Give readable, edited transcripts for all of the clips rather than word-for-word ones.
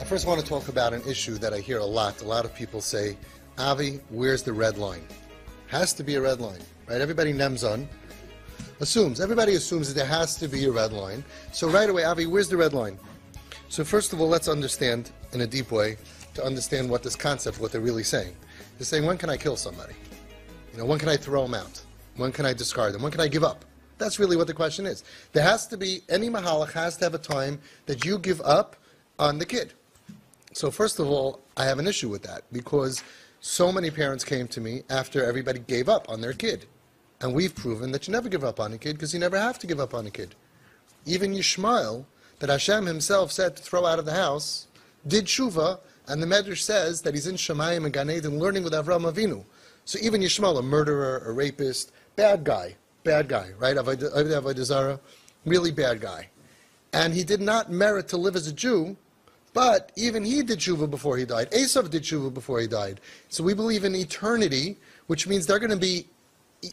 first want to talk about an issue that I hear a lot. A lot of people say, Avi, where's the red line? Has to be a red line, right? Everybody everybody assumes that there has to be a red line. So right away, Avi, where's the red line? So first of all, let's understand in a deep way to understand what this concept, what they're really saying. They're saying, when can I kill somebody? When can I throw them out? When can I discard them? When can I give up? That's really what the question is. There has to be, any mahalach has to have a time that you give up on the kid. So first of all, I have an issue with that because so many parents came to me after everybody gave up on their kid. And we've proven that you never give up on a kid because you never have to give up on a kid. Even Yishmael, that Hashem himself said to throw out of the house, did tshuva, and the Medrash says that he's in Shemayim and Gan Eden learning with Avraham Avinu. So even Yishmael, a murderer, a rapist, bad guy, right? Avodah Zarah, really bad guy. And he did not merit to live as a Jew, but even he did tshuva before he died. Esav did tshuva before he died. So we believe in eternity, which means they're going to be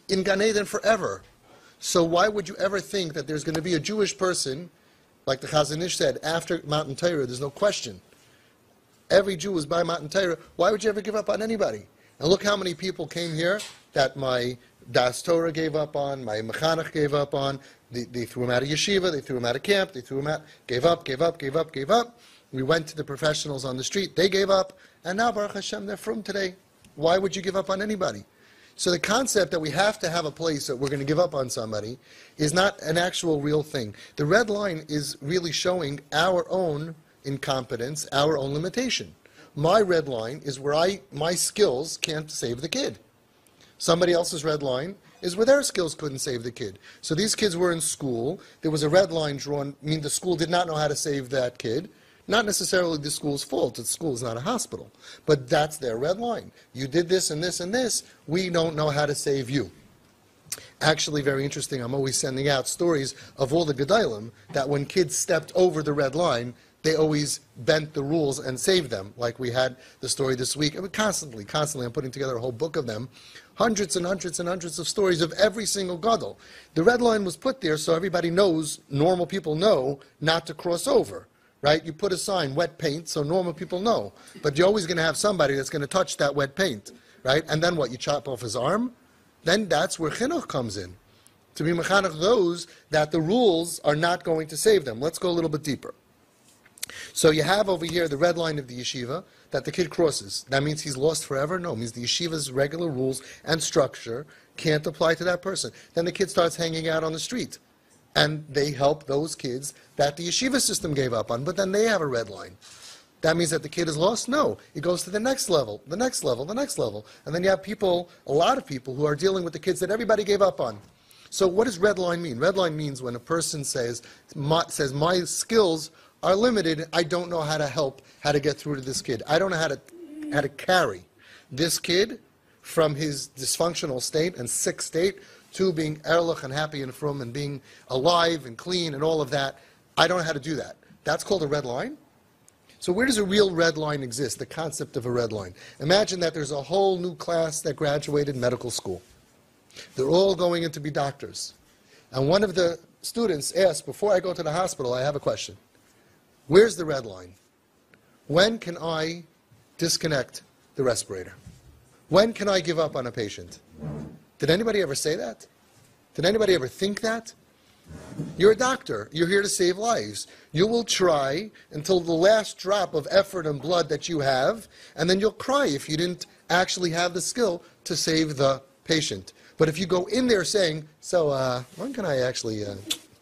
in Gan Eden forever. So why would you ever think that there's going to be a Jewish person, like the Chazon Ish said, after Matan Torah? There's no question. Every Jew was by Matan Torah. Why would you ever give up on anybody? And look how many people came here that my Das Torah gave up on, my Mechanech gave up on. They threw him out of yeshiva, they threw him out of camp, they threw him out, gave up. We went to the professionals on the street, they gave up, and now Baruch Hashem, they're from today. Why would you give up on anybody? So the concept that we have to have a place that we're going to give up on somebody is not an actual real thing. The red line is really showing our own incompetence, our own limitation. My red line is where my skills can't save the kid. Somebody else's red line is where their skills couldn't save the kid. So these kids were in school. There was a red line drawn, meaning the school did not know how to save that kid. Not necessarily the school's fault. The school is not a hospital. But that's their red line. You did this and this and this. We don't know how to save you. Actually, very interesting. I'm always sending out stories of all the Gedalim that when kids stepped over the red line, they always bent the rules and saved them. Like we had the story this week. I mean, constantly, I'm putting together a whole book of them. Hundreds and hundreds and hundreds of stories of every single gadol. The red line was put there so everybody knows, normal people know, not to cross over. Right? You put a sign, wet paint, so normal people know. But you're always going to have somebody that's going to touch that wet paint. Right? And then what? You chop off his arm? Then that's where chinuch comes in. To be mechanech those that the rules are not going to save them. Let's go a little bit deeper. So you have over here the red line of the yeshiva that the kid crosses. That means he's lost forever? No, it means the yeshiva's regular rules and structure can't apply to that person. Then the kid starts hanging out on the street. And they help those kids that the yeshiva system gave up on, but then they have a red line. That means that the kid is lost? No. It goes to the next level, the next level, the next level. And then you have people, a lot of people, who are dealing with the kids that everybody gave up on. So what does red line mean? Red line means when a person says my skills are limited, I don't know how to help, how to get through to this kid. I don't know how to carry this kid from his dysfunctional state and sick state to being erlich and happy and frum and being alive and clean and all of that. I don't know how to do that. That's called a red line. So where does a real red line exist, the concept of a red line? Imagine that there's a whole new class that graduated medical school. They're all going in to be doctors. And one of the students asked, before I go to the hospital, I have a question. Where's the red line? When can I disconnect the respirator? When can I give up on a patient? Did anybody ever say that? Did anybody ever think that? You're a doctor. You're here to save lives. You will try until the last drop of effort and blood that you have, and then you'll cry if you didn't actually have the skill to save the patient. But if you go in there saying, so when can I actually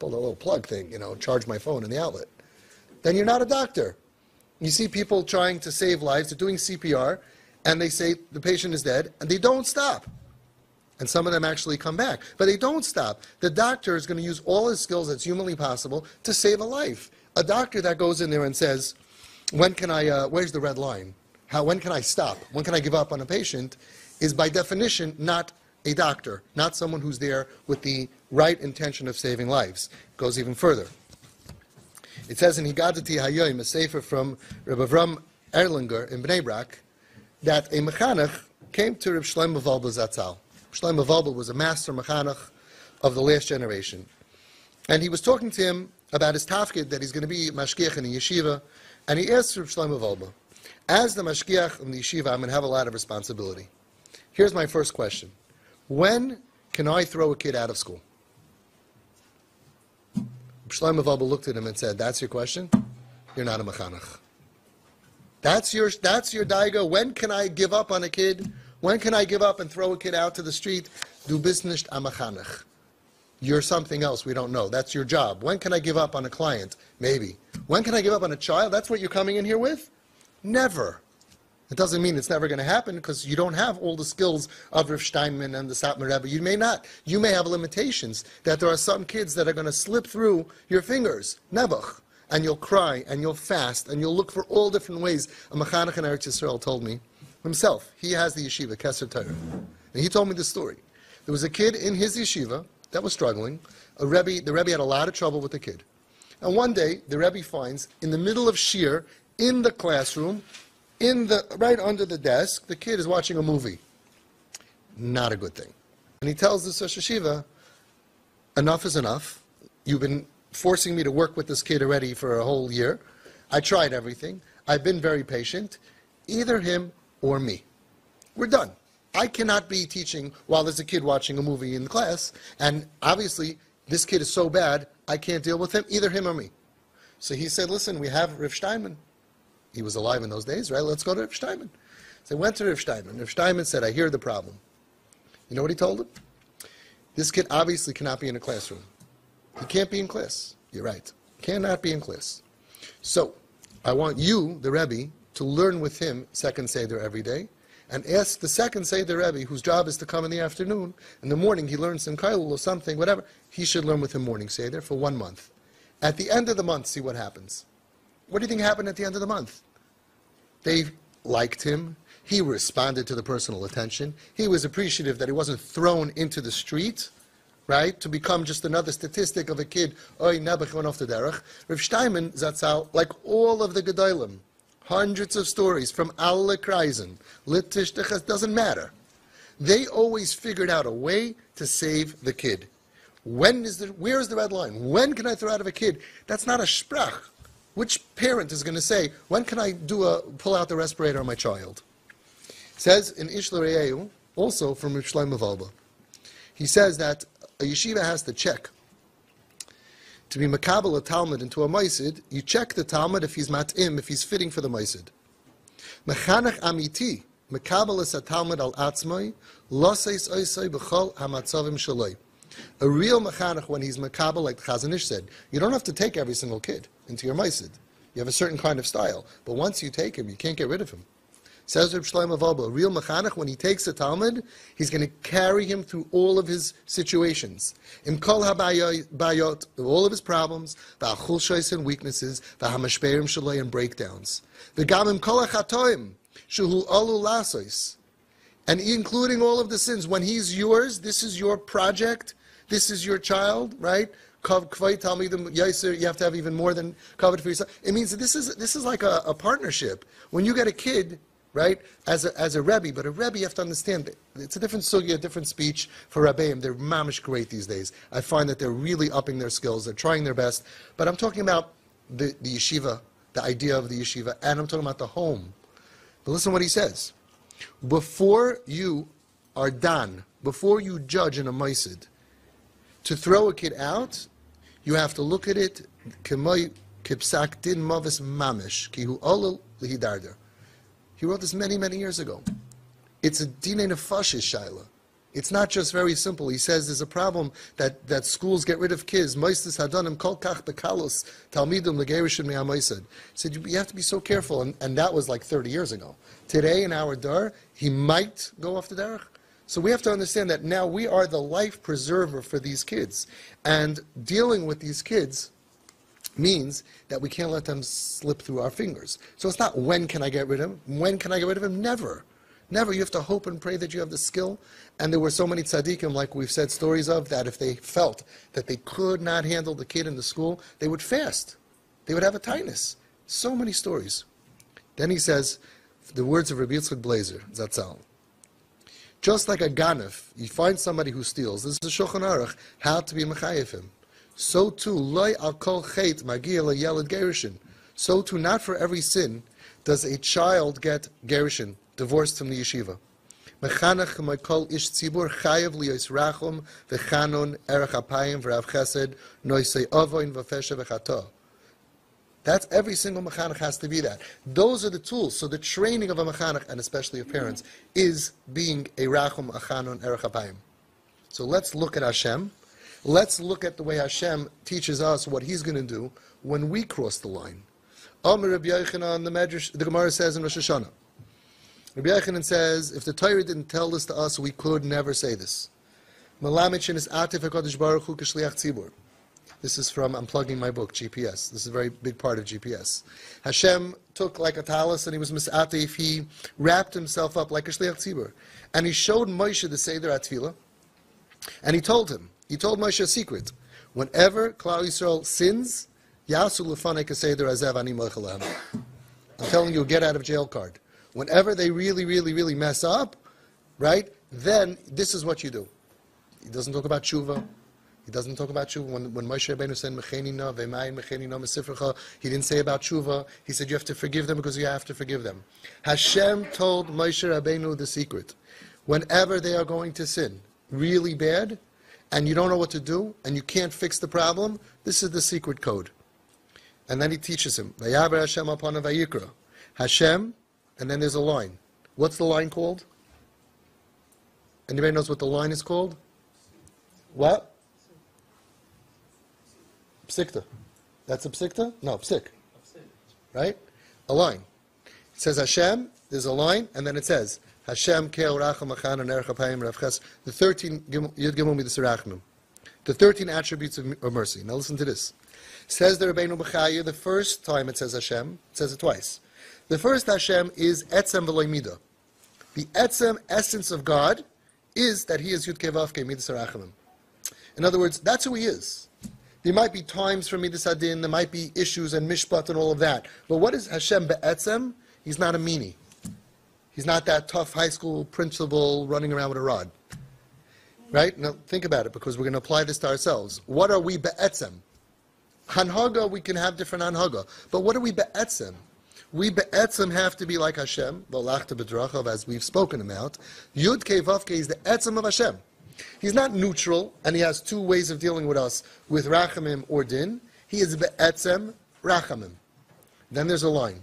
pull the little plug thing, charge my phone in the outlet? Then you're not a doctor. You see people trying to save lives, they're doing CPR, and they say the patient is dead, and they don't stop. And some of them actually come back. But they don't stop. The doctor is going to use all his skills that's humanly possible to save a life. A doctor that goes in there and says, when can I, where's the red line? When can I stop? When can I give up on a patient? Is by definition not a doctor, not someone who's there with the right intention of saving lives. It goes even further. It says in Higadati Hayoim, a sefer from Rabbi Avram Erlinger in Bnei Brak, that a mechanech came to Reb Shlomo Wolbe Zatzal. Shlomo Wolbe was a master mechanech of the last generation. And he was talking to him about his tafkid, that he's going to be mashgiach in a yeshiva, and he asks Reb Shlomo Wolbe, as the mashgiach in the yeshiva, I'm going to have a lot of responsibility. Here's my first question. When can I throw a kid out of school? Reb Shlomo Wolbe looked at him and said, that's your question? You're not a mechanech. That's your daiga. When can I give up on a kid? When can I give up and throw a kid out to the street? Du bist nicht a mechanech. You're something else we don't know. That's your job. When can I give up on a client? Maybe. When can I give up on a child? That's what you're coming in here with? Never. It doesn't mean it's never going to happen because you don't have all the skills of Rav Steinman and the Satmar Rebbe. You may not. You may have limitations, that there are some kids that are going to slip through your fingers. Nebuch. And you'll cry, and you'll fast, and you'll look for all different ways. A Mechanech in Eretz Yisrael told me himself. He has the yeshiva, Keser Torah. And he told me this story. There was a kid in his yeshiva that was struggling. The Rebbe had a lot of trouble with the kid. And one day, the Rebbe finds, in the middle of Shir, in the classroom, right under the desk, the kid is watching a movie. Not a good thing. And he tells the Rosh Yeshiva, enough is enough. You've been forcing me to work with this kid already for a whole year. I tried everything. I've been very patient. Either him or me. We're done. I cannot be teaching while there's a kid watching a movie in class, and obviously this kid is so bad, I can't deal with him, either him or me. So he said, listen, we have Rav Steinman. He was alive in those days, right? Let's go to Rav Steinman. So I went to Rav Steinman. Rav Steinman said, I hear the problem. You know what he told him? This kid obviously cannot be in a classroom. He can't be in class. You're right. Cannot be in class. So, I want you, the Rebbe, to learn with him second Seder every day, and ask the second Seder Rebbe, whose job is to come in the afternoon. In the morning, he learns some kailul or something, whatever. He should learn with him morning Seder for 1 month. At the end of the month, see what happens. What do you think happened at the end of the month? They liked him. He responded to the personal attention. He was appreciative that he wasn't thrown into the street, right, to become just another statistic of a kid, oy, Nebuch went off the derech. Rav Steinman, Zatzal, like all of the Gedolim, hundreds of stories from alle Kreisen, Littish, doesn't matter. They always figured out a way to save the kid. Where's the red line? When can I throw out of a kid? That's not a sprach. Which parent is going to say, when can I pull out the respirator on my child? It says in Ish L'Re'eu, also from Rav Shlomo Wolbe, he says that a yeshiva has to check. To be makabel a Talmud into a maisid, you check the Talmud if he's mat'im, if he's fitting for the maisid. Mechanech amiti, makabel es a Talmud al atzmai, loseis oisai b'chol hamatzavim shaloi. A real mechanech, when he's makabel, like Chazon Ish said, you don't have to take every single kid into your maisid. You have a certain kind of style. But once you take him, you can't get rid of him. Says Reb Shlomo Wolbe, a real mechanech, when he takes a Talmud, he's going to carry him through all of his situations. Im kol habayot, all of his problems, v'achul shoys and weaknesses, v'hamashperim shaloi and breakdowns. V'gam im kol hachatoim, shuhu alu lasois. And including all of the sins. When he's yours, this is your project, this is your child, right? You have to have even more than covered for yourself. It means that this is like a partnership. When you get a kid, right, as a Rebbe, but a Rebbe, you have to understand that it's a different sugya, a different speech for Rebbeim. They're mamish great these days. I find that they're really upping their skills. They're trying their best. But I'm talking about the yeshiva, the idea of the yeshiva, and I'm talking about the home. But listen to what he says. Before you are done, before you judge in a maisid, to throw a kid out, you have to look at it kipsak din mavis mamish kihu olel lihidarder. He wrote this many, many years ago. It's a dinei nefashis shaila. It's not just very simple. He says there's a problem that schools get rid of kids. Moistus hadanim kol kach bekalos talmidim legerishim me'amoised. He said you have to be so careful, and that was like 30 years ago. Today in our dar, he might go off the derech. So we have to understand that now we are the life preserver for these kids, and dealing with these kids means that we can't let them slip through our fingers. So it's not when can I get rid of him? When can I get rid of him? Never. Never. You have to hope and pray that you have the skill. And there were so many tzaddikim, like we've said stories of, that if they felt that they could not handle the kid in the school, they would fast. They would have a tightness. So many stories. Then he says, the words of Rabbi Yitzchak Blazer, Zatzal. Just like a ganef, you find somebody who steals. This is a Shulchan Aruch, how to be mechayev him. so too, loy al kol chet magia yelad gerushin. So too, not for every sin does a child get gerushin, divorced from the yeshiva. Mechanach kol ish tzibur chayav liyos rachum v'chanon erech apayim v'rav chesed noisei avoin v'fesha v'chato. That's every single mechanech has to be that. Those are the tools. So the training of a mechanech, and especially of parents, is being a rachum, a chanon, erech apayim. So let's look at Hashem. Let's look at the way Hashem teaches us what He's going to do when we cross the line. Amar Rabbi Yochanan, the Medrash, the Gemara says in Rosh Hashanah. Rabbi Yochanan says, if the Torah didn't tell this to us, we could never say this. This is from, I'm plugging my book, GPS. This is a very big part of GPS. Hashem took like a talis and he was mis'atif. He wrapped himself up like a shliach tzibur. And he showed Moshe the Seder HaTfilah. And he told Moshe a secret. Whenever Klal Yisrael sins, Yasu lefanei kaseder azev ani mochel lehem. I'm telling you, get out of jail card. Whenever they really mess up, right, then this is what you do. He doesn't talk about tshuva. He doesn't talk about tshuva. When Moshe Rabbeinu said, Mecheni na, v'mayin mecheni na mesifrecha, he didn't say about tshuva. He said, you have to forgive them because you have to forgive them. Hashem told Moshe Rabbeinu the secret. Whenever they are going to sin really bad, and you don't know what to do, and you can't fix the problem, this is the secret code. And then he teaches him, Vayavar Hashem upon Vayikra. Hashem, and then there's a line. What's the line called? Anybody knows what the line is called? What? Psikta. That's a psikta? No, psik. Right? A line. It says Hashem, there's a line, and then it says, Hashem ke'el racham achan and erech apayim rav ches. The 13 yud gimel midas rachmim. The 13 attributes of mercy. Now listen to this. Says the Rabbeinu B'chaya, the first time it says Hashem, it says it twice. The first Hashem is etzem v'loy midah. The etzem essence of God is that He is Yud Kei Vav Kei midas rachmim. In other words, that's who He is. There might be times for midas hadin, there might be issues and mishpat and all of that. But what is Hashem be'etzem? He's not a meanie. He's not that tough high school principal running around with a rod. Right? Now think about it, because we're going to apply this to ourselves. What are we be'etzem? Hanhaga, we can have different hanhaga. But what are we be'etzem? We be'etzem have to be like Hashem, v'olachta b'drachav, as we've spoken about. Yud Kei Vav Kei is the etzem of Hashem. He's not neutral, and He has two ways of dealing with us, with rachamim or din. He is be'etzem rachamim. Then there's a line.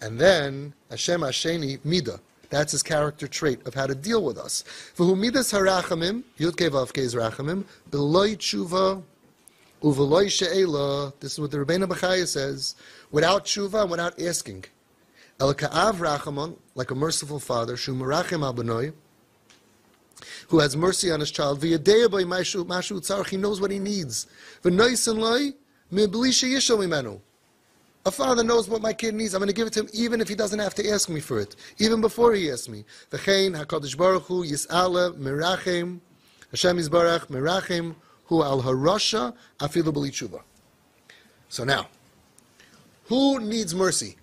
And then, Hashem Hasheni Midah. That's His character trait of how to deal with us. V'hu midas harachamim, Yud Kei Vav Kei is rachamim, b'loi tshuva, u'v'loi she'ela. This is what the Rabbeinu B'chaya says. Without tshuva and without asking. El ka'av rachamon, like a merciful father, shu merachem al b'noi, who has mercy on his child. V'yadei b'y mashu tzarech, he knows what he needs. V'noisen loi, mibli she'yishol mimenu. A father knows what my kid needs. I'm going to give it to him even if he doesn't have to ask me for it. Even before he asks me. V'chein HaKadosh Baruch Hu yis'ale merachem. Hashem yisbarach merachem hu al harasha afilu b'li tshuva. So now, who needs mercy?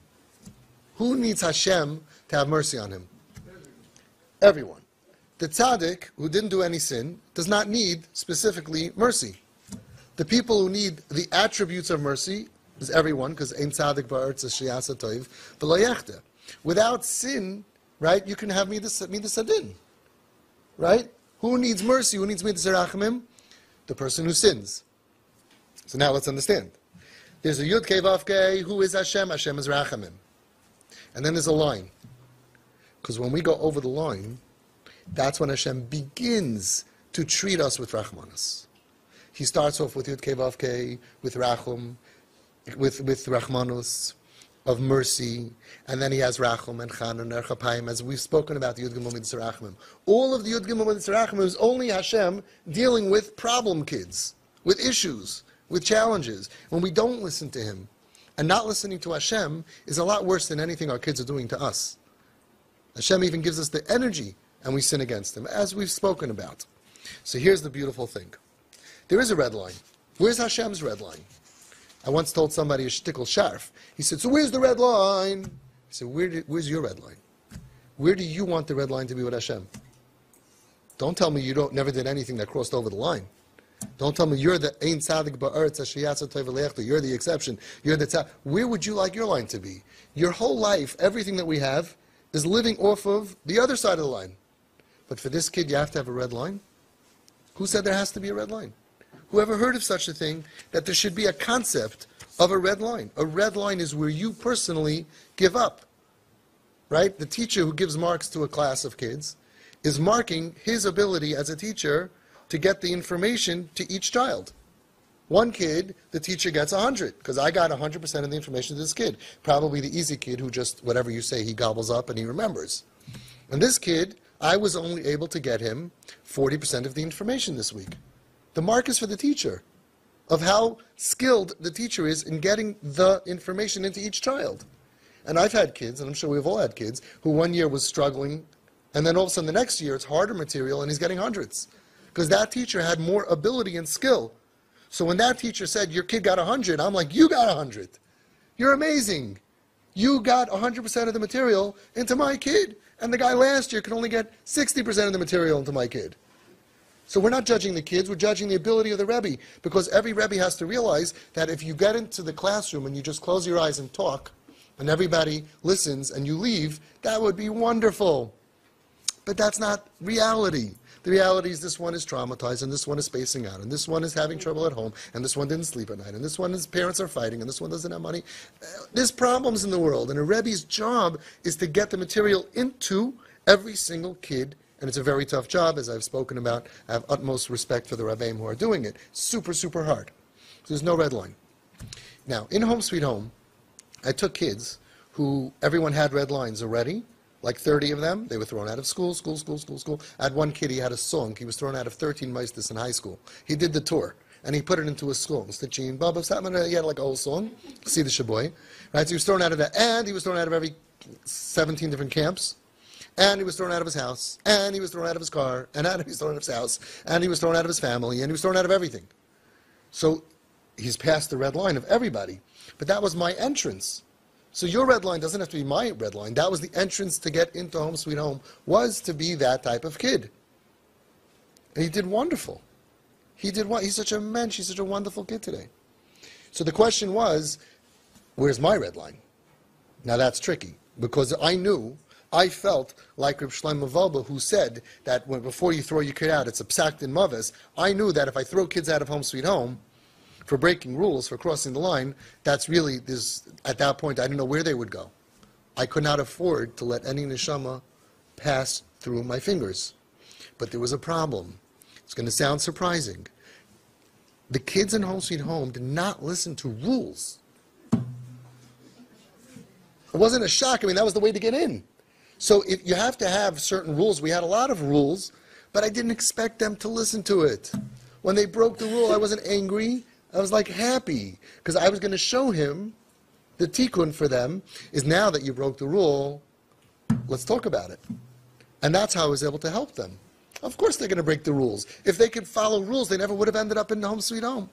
Who needs Hashem to have mercy on him? Everyone. The tzaddik, who didn't do any sin, does not need specifically mercy. The people who need the attributes of mercy is everyone, because ein tzaddik ba'aretz sheyasa toiv v'lo yechte. Without sin, right, you can have midas hadin. Right? Who needs mercy? Who needs midas harachamim? The person who sins. So now let's understand. There's a Yud Kei Vav Kei. Who is Hashem? Hashem is rachamim. And then there's a line. Because when we go over the line, that's when Hashem begins to treat us with rachmanas. He starts off with Yud Kei Vav Kei, with rachum, with rachmanus, of mercy, and then he has rachum and chan and erchapayim, as we've spoken about the Yud Gimel Midas Rachmim. All of the Yud Gimel Midas Rachmim is only Hashem dealing with problem kids, with issues, with challenges. When we don't listen to Him, and not listening to Hashem is a lot worse than anything our kids are doing to us. Hashem even gives us the energy, and we sin against Him, as we've spoken about. So here's the beautiful thing. There is a red line. Where's Hashem's red line? I once told somebody a shtickle sharf. He said, so where's the red line? I said, where's your red line? Where do you want the red line to be with Hashem? Don't tell me you never did anything that crossed over the line. Don't tell me you're the Ein Tzadik Ba'aretz Hashiyatza Tov V'Leachta. You're the exception. You're the Tzadik. Where would you like your line to be? Your whole life, everything that we have, is living off of the other side of the line. But for this kid, you have to have a red line? Who said there has to be a red line? Whoever heard of such a thing, that there should be a concept of a red line? A red line is where you personally give up. Right? The teacher who gives marks to a class of kids is marking his ability as a teacher to get the information to each child. One kid, the teacher gets 100, because I got 100% of the information to this kid. Probably the easy kid who just, whatever you say, he gobbles up and he remembers. And this kid, I was only able to get him 40% of the information this week. The mark is for the teacher, of how skilled the teacher is in getting the information into each child. And I've had kids, and I'm sure we've all had kids, who one year was struggling, and then all of a sudden the next year it's harder material and he's getting hundreds. Because that teacher had more ability and skill. So when that teacher said, your kid got 100, I'm like, you got 100. You're amazing. You got 100% of the material into my kid. And the guy last year could only get 60% of the material into my kid. So we're not judging the kids, we're judging the ability of the Rebbe. Because every Rebbe has to realize that if you get into the classroom and you just close your eyes and talk, and everybody listens and you leave, that would be wonderful. But that's not reality. The reality is this one is traumatized, and this one is spacing out, and this one is having trouble at home, and this one didn't sleep at night, and this one, his parents are fighting, and this one doesn't have money. There's problems in the world, and a Rebbe's job is to get the material into every single kid, and it's a very tough job, as I've spoken about. I have utmost respect for the Rebbeim who are doing it. Super, super hard. So there's no red line. Now, in Home Sweet Home, I took kids who everyone had red lines already, like 30 of them. They were thrown out of school. I had one kid, he had a song. He was thrown out of 13 meisters in high school. He did the tour, and he put it into a song. Stitching, Baba, he had like a whole song. See the Shaboy. Right? So he was thrown out of that, and he was thrown out of every 17 different camps. And he was thrown out of his house, and he was thrown out of his car, and he was thrown out of his house, and he was thrown out of his family, and he was thrown out of everything. So he's past the red line of everybody. But that was my entrance. So your red line doesn't have to be my red line. That was the entrance to get into Home Sweet Home, was to be that type of kid. And he did wonderful. He's such a mensch, he's such a wonderful kid today. So the question was, where's my red line? Now that's tricky, because I felt like Reb Shlomo Wolbe, who said that before you throw your kid out, it's a psak in mavis. I knew that if I throw kids out of Home Sweet Home, for breaking rules, for crossing the line, that's really, at that point, I didn't know where they would go. I could not afford to let any neshama pass through my fingers. But there was a problem. It's going to sound surprising. The kids in Home Sweet Home did not listen to rules. It wasn't a shock. I mean, that was the way to get in. So if you have to have certain rules. We had a lot of rules, but I didn't expect them to listen to it. When they broke the rule, I wasn't angry. I was like happy, because I was going to show him the tikkun for them is, now that you broke the rule, let's talk about it. And that's how I was able to help them. Of course they're going to break the rules. If they could follow rules, they never would have ended up in Home Sweet Home.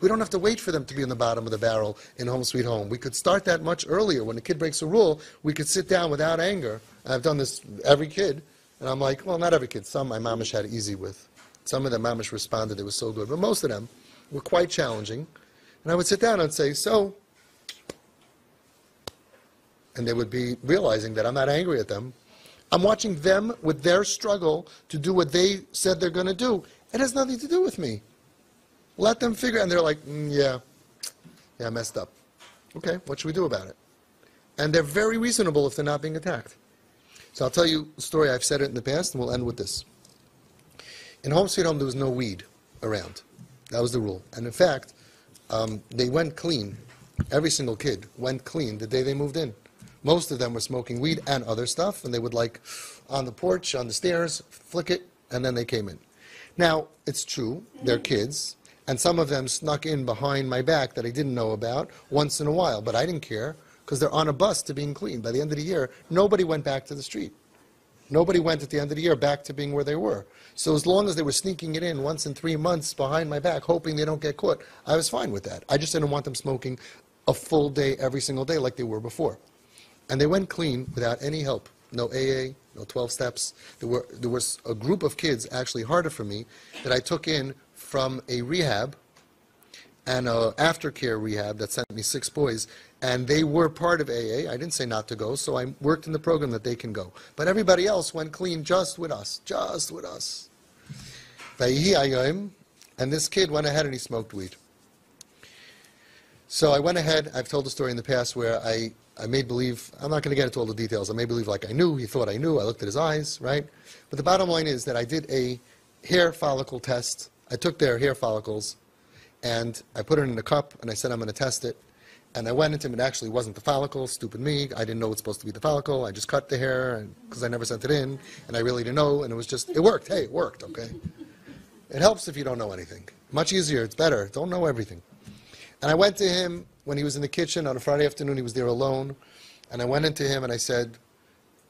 We don't have to wait for them to be in the bottom of the barrel in Home Sweet Home. We could start that much earlier. When a kid breaks a rule, we could sit down without anger. I've done this every kid, and I'm like, well, not every kid. Some my mamish had it easy with. Some of them mamish responded, it was so good. But most of them were quite challenging. And I would sit down and say, so, and they would be realizing that I'm not angry at them. I'm watching them with their struggle to do what they said they're going to do. It has nothing to do with me. Let them figure, and they're like, yeah, I messed up. Okay, what should we do about it? And they're very reasonable if they're not being attacked. So I'll tell you a story. I've said it in the past, and we'll end with this. In Home Sweet Home, there was no weed around. That was the rule. And in fact, they went clean. Every single kid went clean the day they moved in. Most of them were smoking weed and other stuff, and they would, like, on the porch, on the stairs, flick it, and then they came in. Now, it's true, they're kids, and some of them snuck in behind my back that I didn't know about once in a while, but I didn't care, because they're on a bus to being clean. By the end of the year, nobody went back to the street. Nobody went at the end of the year back to being where they were. So as long as they were sneaking it in once in 3 months behind my back, hoping they don't get caught, I was fine with that. I just didn't want them smoking a full day every single day like they were before. And they went clean without any help. No AA, no 12 steps. There was a group of kids, actually harder for me, that I took in from a rehab and a aftercare rehab that sent me 6 boys, and they were part of AA. I didn't say not to go, so I worked in the program that they can go. But everybody else went clean just with us, just with us. And this kid went ahead and he smoked weed. So I went ahead, I've told the story in the past where I made believe, I'm not going to get into all the details, I made believe like I knew, he thought I knew, I looked at his eyes, right? But the bottom line is that I did a hair follicle test. I took their hair follicles, and I put it in a cup, and I said I'm going to test it. And I went into him, it actually wasn't the follicle, stupid me, I didn't know it's supposed to be the follicle, I just cut the hair, because I never sent it in, and I really didn't know, and it was just, it worked, hey, it worked, okay? It helps if you don't know anything. Much easier, it's better, don't know everything. And I went to him when he was in the kitchen on a Friday afternoon. He was there alone. And I went into him and I said,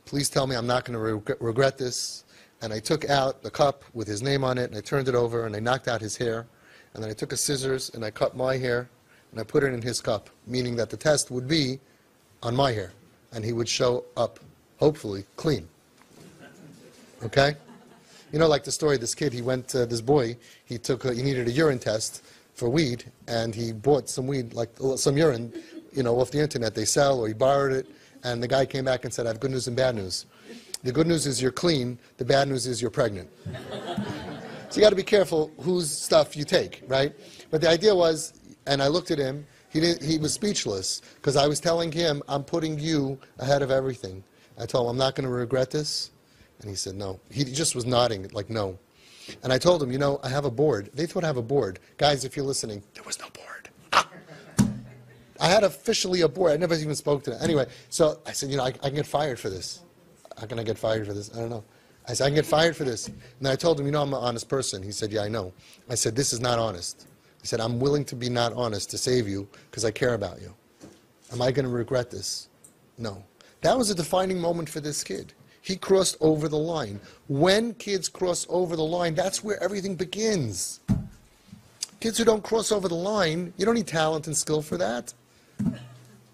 please tell me I'm not going to regret this. And I took out the cup with his name on it, and I turned it over, and I knocked out his hair. And then I took a scissors, and I cut my hair, and I put it in his cup, meaning that the test would be on my hair. And he would show up, hopefully, clean. Okay? You know, like the story, this kid, this boy, he needed a urine test for weed, and he bought some weed, like some urine, off the internet. They sell, or he borrowed it, and the guy came back and said, I have good news and bad news. The good news is you're clean, the bad news is you're pregnant. So you got to be careful whose stuff you take, right? But the idea was, and I looked at him, he was speechless, because I was telling him, I'm putting you ahead of everything. I told him, I'm not going to regret this, and he said no. He just was nodding, like no. And I told him, I have a board. They thought I have a board. Guys, if you're listening, there was no board. I had officially a board. I never even spoke to them. Anyway, so I said, I can get fired for this. How can I get fired for this? I don't know. I said, I can get fired for this. And then I told him, I'm an honest person. He said, yeah, I know. I said, this is not honest. He said, I'm willing to be not honest to save you because I care about you. Am I going to regret this? No. That was a defining moment for this kid. He crossed over the line. When kids cross over the line, that's where everything begins. Kids who don't cross over the line, you don't need talent and skill for that.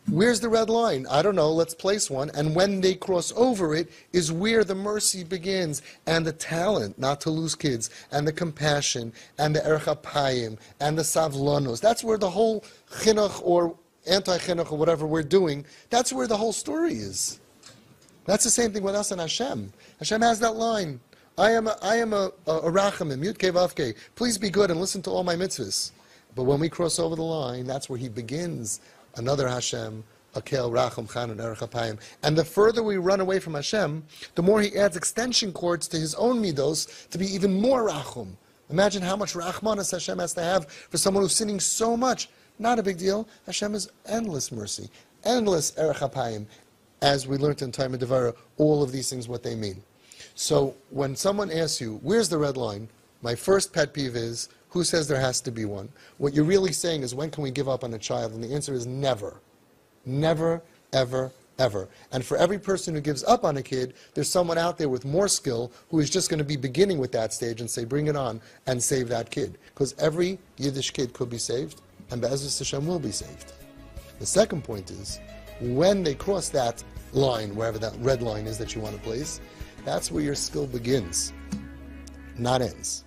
Where's the red line? I don't know, let's place one. And when they cross over it is where the mercy begins, and the talent not to lose kids, and the compassion, and the erech hapayim, and the savlanos. That's where the whole chinuch or anti-chinuch or whatever we're doing, that's where the whole story is. That's the same thing with us and Hashem. Hashem has that line. I am a rachamim, yud-kei vav-kei. Please be good and listen to all my mitzvahs. But when we cross over the line, that's where he begins another Hashem, akel, racham, chan, erech hapayim. And the further we run away from Hashem, the more he adds extension cords to his own midos to be even more rachum. Imagine how much rachmanas Hashem has to have for someone who's sinning so much. Not a big deal. Hashem is endless mercy, endless erech hapayim. As we learned in time of Devara, all of these things, what they mean. So when someone asks you, where's the red line? My first pet peeve is, who says there has to be one? What you're really saying is, when can we give up on a child? And the answer is never. Never, ever, ever. And for every person who gives up on a kid, there's someone out there with more skill who is just going to be beginning with that stage and say, bring it on and save that kid. Because every Yiddish kid could be saved, and Be'ezus Hashem will be saved. The second point is, when they cross that line, wherever that red line is that you want to place, that's where your skill begins, not ends.